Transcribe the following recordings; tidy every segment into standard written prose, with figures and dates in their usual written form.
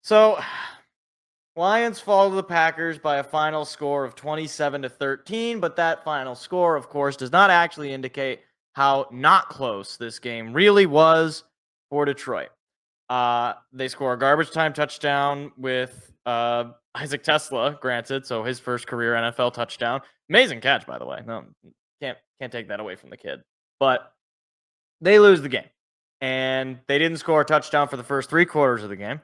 So, Lions fall to the Packers by a final score of 27-13, but that final score, of course, does not actually indicate how not close this game really was for Detroit. They score a garbage time touchdown with Isaac Tesla, granted, so his first career NFL touchdown. Amazing catch, by the way. No, can't take that away from the kid. But they lose the game, and they didn't score a touchdown for the first 3 quarters of the game.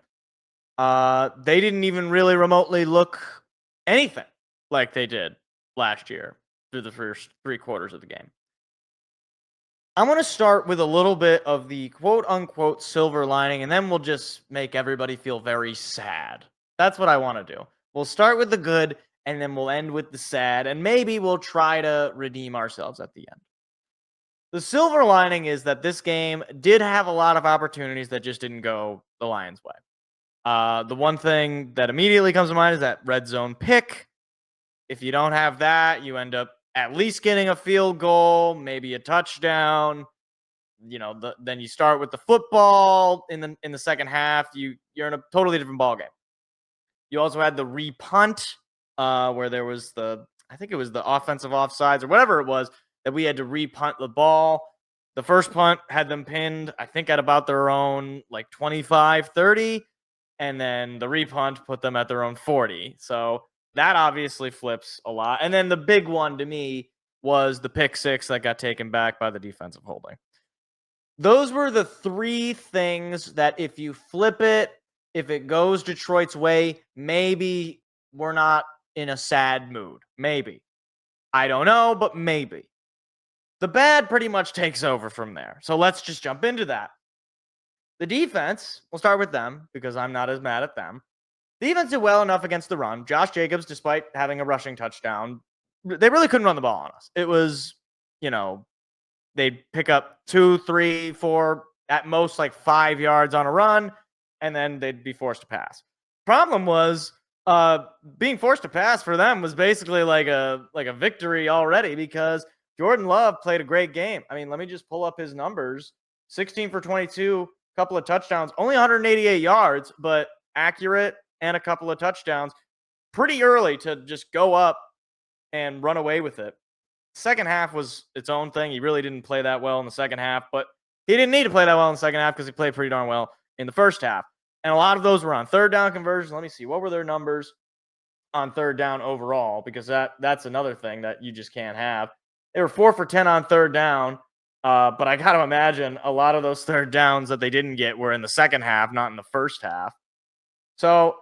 They didn't even really remotely look anything like they did last year through the first 3 quarters of the game. I'm going to start with a little bit of the quote unquote silver lining, and then we'll just make everybody feel very sad. That's what I want to do. We'll start with the good, and then we'll end with the sad, and maybe we'll try to redeem ourselves at the end. The silver lining is that this game did have a lot of opportunities that just didn't go the Lions' way. The one thing that immediately comes to mind is that red zone pick. If you don't have that, you end up at least getting a field goal, maybe a touchdown. Then you start with the football in the second half. You're in a totally different ballgame. You also had the repunt, where there was I think it was the offensive offsides or whatever it was that we had to repunt the ball. The first punt had them pinned, I think, at about their own like 25-30. And then the repunt put them at their own 40. So that obviously flips a lot. And then the big one to me was the pick six that got taken back by the defensive holding. Those were the three things that if you flip it, if it goes Detroit's way, maybe we're not in a sad mood. Maybe. I don't know, but maybe. The bad pretty much takes over from there. So let's just jump into that. The defense, we'll start with them because I'm not as mad at them. The defense did well enough against the run. Josh Jacobs, despite having a rushing touchdown, they really couldn't run the ball on us. It was, they'd pick up 2, 3, 4, at most like 5 yards on a run, and then they'd be forced to pass. Problem was, being forced to pass for them was basically like a victory already because Jordan Love played a great game. I mean, let me just pull up his numbers. 16 for 22, couple of touchdowns, only 188 yards, but accurate and a couple of touchdowns pretty early to just go up and run away with it. Second half was its own thing. He really didn't play that well in the second half, but he didn't need to play that well in the second half because he played pretty darn well in the first half. And a lot of those were on third down conversions. Let me see. What were their numbers on third down overall? Because that's another thing that you just can't have. They were 4 for 10 on third down. But I got to imagine a lot of those third downs that they didn't get were in the second half, not in the first half. So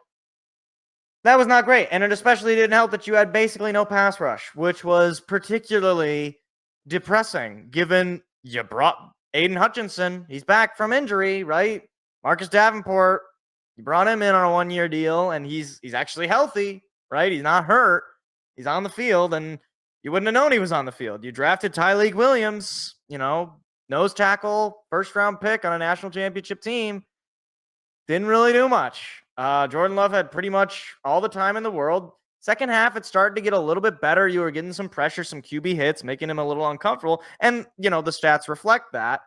that was not great. And it especially didn't help that you had basically no pass rush, which was particularly depressing given you brought Aiden Hutchinson. He's back from injury, right? Marcus Davenport, you brought him in on a 1-year deal, and he's actually healthy, right? He's not hurt. He's on the field, and you wouldn't have known he was on the field. You drafted Tyleik Williams, nose tackle, first-round pick on a national championship team. Didn't really do much. Jordan Love had pretty much all the time in the world. Second half, it started to get a little bit better. You were getting some pressure, some QB hits, making him a little uncomfortable. And, the stats reflect that.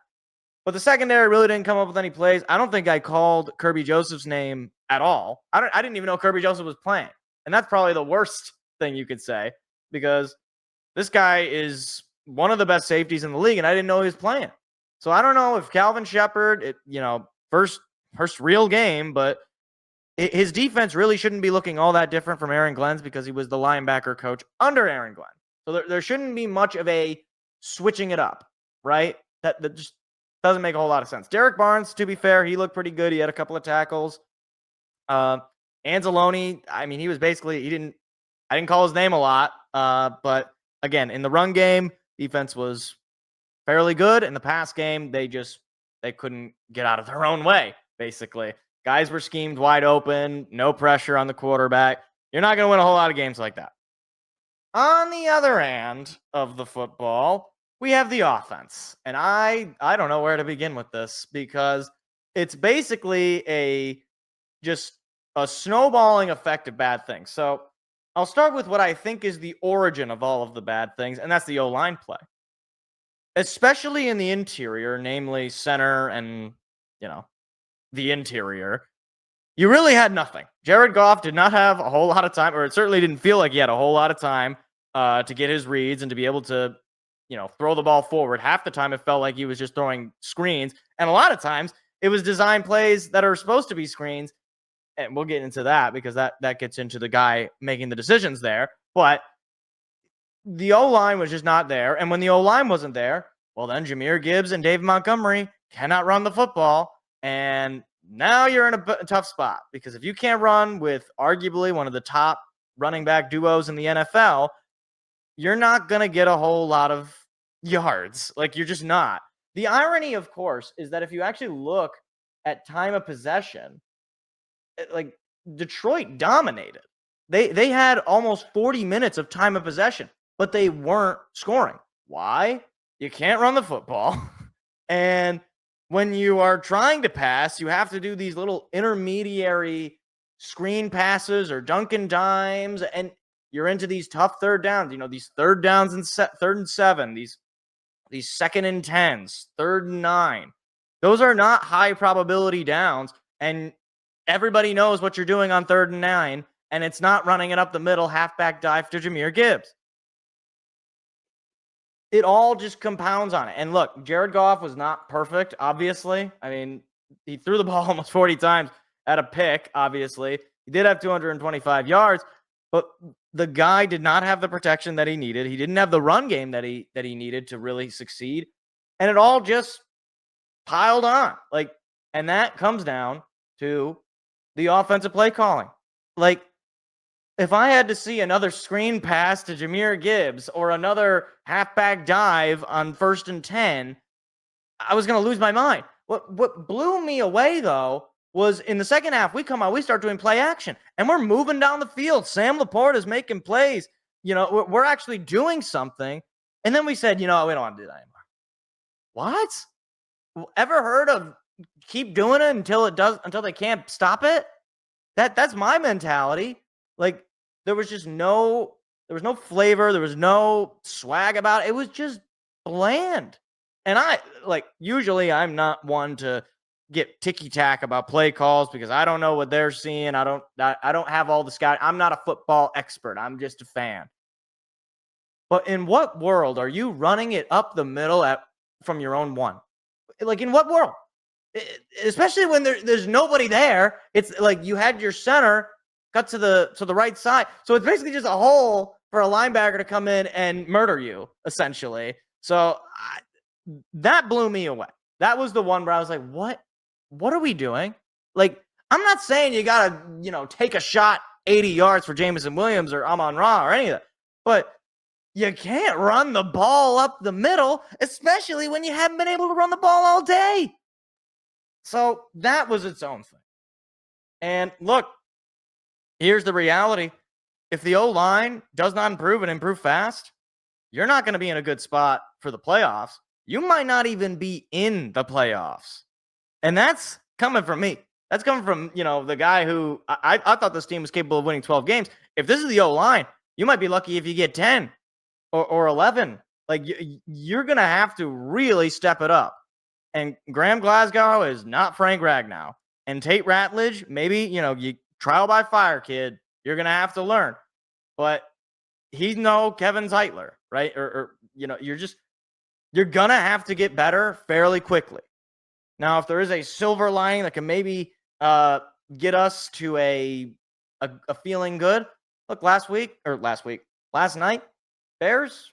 But the secondary really didn't come up with any plays. I don't think I called Kirby Joseph's name at all. I didn't even know Kirby Joseph was playing. And that's probably the worst thing you could say because this guy is one of the best safeties in the league, and I didn't know he was playing. So I don't know if Calvin Shepard, first real game, but his defense really shouldn't be looking all that different from Aaron Glenn's because he was the linebacker coach under Aaron Glenn. So there shouldn't be much of a switching it up, right? That just doesn't make a whole lot of sense. Derek Barnes, to be fair, he looked pretty good. He had a couple of tackles. Anzalone, I mean, he was basically, I didn't call his name a lot, but again, in the run game, defense was fairly good. In the pass game, they couldn't get out of their own way, basically. Guys were schemed wide open, no pressure on the quarterback. You're not going to win a whole lot of games like that. On the other end of the football, we have the offense. And I don't know where to begin with this because it's basically just a snowballing effect of bad things. So I'll start with what I think is the origin of all of the bad things, and that's the O-line play. Especially in the interior, namely center and, the interior. you really had nothing. Jared Goff did not have a whole lot of time, or it certainly didn't feel like he had a whole lot of time to get his reads and to be able to, throw the ball forward. Half the time, it felt like he was just throwing screens, and a lot of times it was design plays that are supposed to be screens. And we'll get into that because that gets into the guy making the decisions there. But the O-line was just not there. And when the O-line wasn't there, well, then Jahmyr Gibbs and David Montgomery cannot run the football. And now you're in a tough spot because if you can't run with arguably one of the top running back duos in the NFL, you're not going to get a whole lot of yards. Like, you're just not. The irony, of course, is that if you actually look at time of possession, like Detroit dominated. They had almost 40 minutes of time of possession, but they weren't scoring. Why? You can't run the football. And when you are trying to pass, you have to do these little intermediary screen passes or dunk and dimes, and you're into these tough third downs. These third downs and third and 7, these second and 10s, third and 9. Those are not high probability downs, and everybody knows what you're doing on third and 9, and it's not running it up the middle, halfback dive to Jahmyr Gibbs. It all just compounds on it. And look, Jared Goff was not perfect, obviously. I mean, he threw the ball almost 40 times at a pick, obviously. He did have 225 yards, but the guy did not have the protection that he needed. He didn't have the run game that he needed to really succeed. And it all just piled on. And that comes down to the offensive play calling. If I had to see another screen pass to Jahmyr Gibbs or another halfback dive on 1st and 10, I was going to lose my mind. What blew me away, though, was in the second half, we come out, we start doing play action, and we're moving down the field. Sam Laporte is making plays. We're actually doing something. And then we said, we don't want to do that anymore. What? Ever heard of keep doing it until they can't stop it? That's my mentality. There was no flavor. There was no swag about it. It was just bland. And usually I'm not one to get ticky-tack about play calls because I don't know what they're seeing. I don't have all the scout. I'm not a football expert. I'm just a fan. But in what world are you running it up the middle from your own one? In what world? Especially when there's nobody there. It's like you had your center cut to the right side. So it's basically just a hole for a linebacker to come in and murder you, essentially. So that blew me away. That was the one where I was like, what are we doing? I'm not saying you got to, take a shot 80 yards for Jameson Williams or Amon-Ra or any of that. But you can't run the ball up the middle, especially when you haven't been able to run the ball all day. So that was its own thing. And look, here's the reality. If the O-line does not improve and improve fast, you're not going to be in a good spot for the playoffs. You might not even be in the playoffs. And that's coming from me. That's coming from, the guy who I thought this team was capable of winning 12 games. If this is the O-line, you might be lucky if you get 10 or 11. You're going to have to really step it up. And Graham Glasgow is not Frank Ragnow. And Tate Ratledge, maybe, you trial by fire, kid. You're going to have to learn. But he's no Kevin Zeitler, right? You're going to have to get better fairly quickly. Now, if there is a silver lining that can maybe get us to a feeling good, look, last night, Bears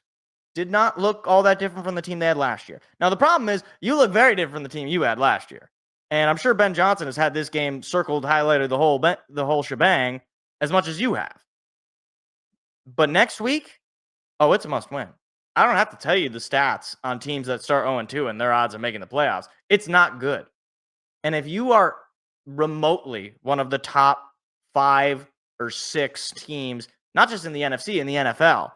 did not look all that different from the team they had last year. Now, the problem is you look very different from the team you had last year. And I'm sure Ben Johnson has had this game circled, highlighted, the whole shebang as much as you have. But next week, it's a must-win. I don't have to tell you the stats on teams that start 0-2 and their odds of making the playoffs. It's not good. And if you are remotely one of the top 5 or 6 teams, not just in the NFC, in the NFL,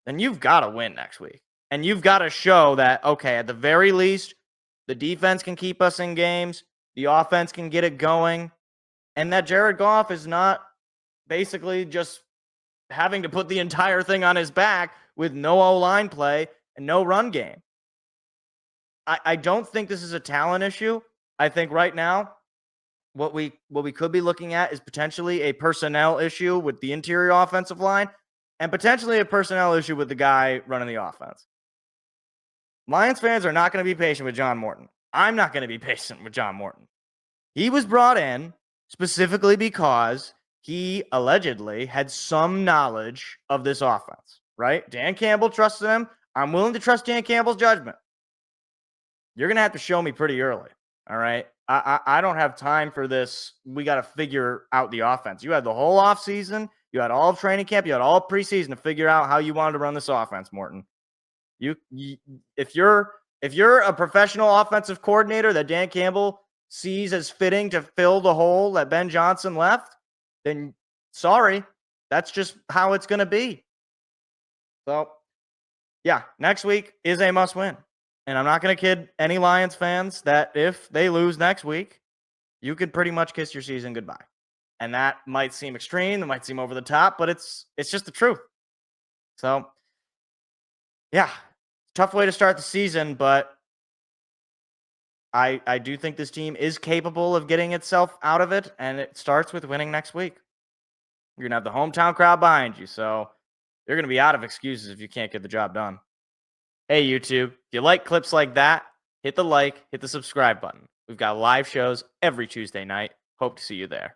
then you've got to win next week. And you've got to show that, okay, at the very least, the defense can keep us in games, the offense can get it going, and that Jared Goff is not basically just having to put the entire thing on his back with no O-line play and no run game. I don't think this is a talent issue. I think right now what we could be looking at is potentially a personnel issue with the interior offensive line and potentially a personnel issue with the guy running the offense. Lions fans are not going to be patient with John Morton. I'm not going to be patient with John Morton. He was brought in specifically because he allegedly had some knowledge of this offense, right? Dan Campbell trusted him. I'm willing to trust Dan Campbell's judgment. You're going to have to show me pretty early, all right? I don't have time for this. We got to figure out the offense. You had the whole offseason. You had all of training camp. You had all preseason to figure out how you wanted to run this offense, Morton. If you're a professional offensive coordinator that Dan Campbell sees as fitting to fill the hole that Ben Johnson left, then sorry, that's just how it's going to be. So, yeah, next week is a must win. And I'm not going to kid any Lions fans that if they lose next week, you could pretty much kiss your season goodbye. And that might seem extreme, it might seem over the top, but it's just the truth. So, yeah, tough way to start the season, but I do think this team is capable of getting itself out of it, and it starts with winning next week. You're going to have the hometown crowd behind you, so you're going to be out of excuses if you can't get the job done. Hey, YouTube, if you like clips like that, hit the like, hit the subscribe button. We've got live shows every Tuesday night. Hope to see you there.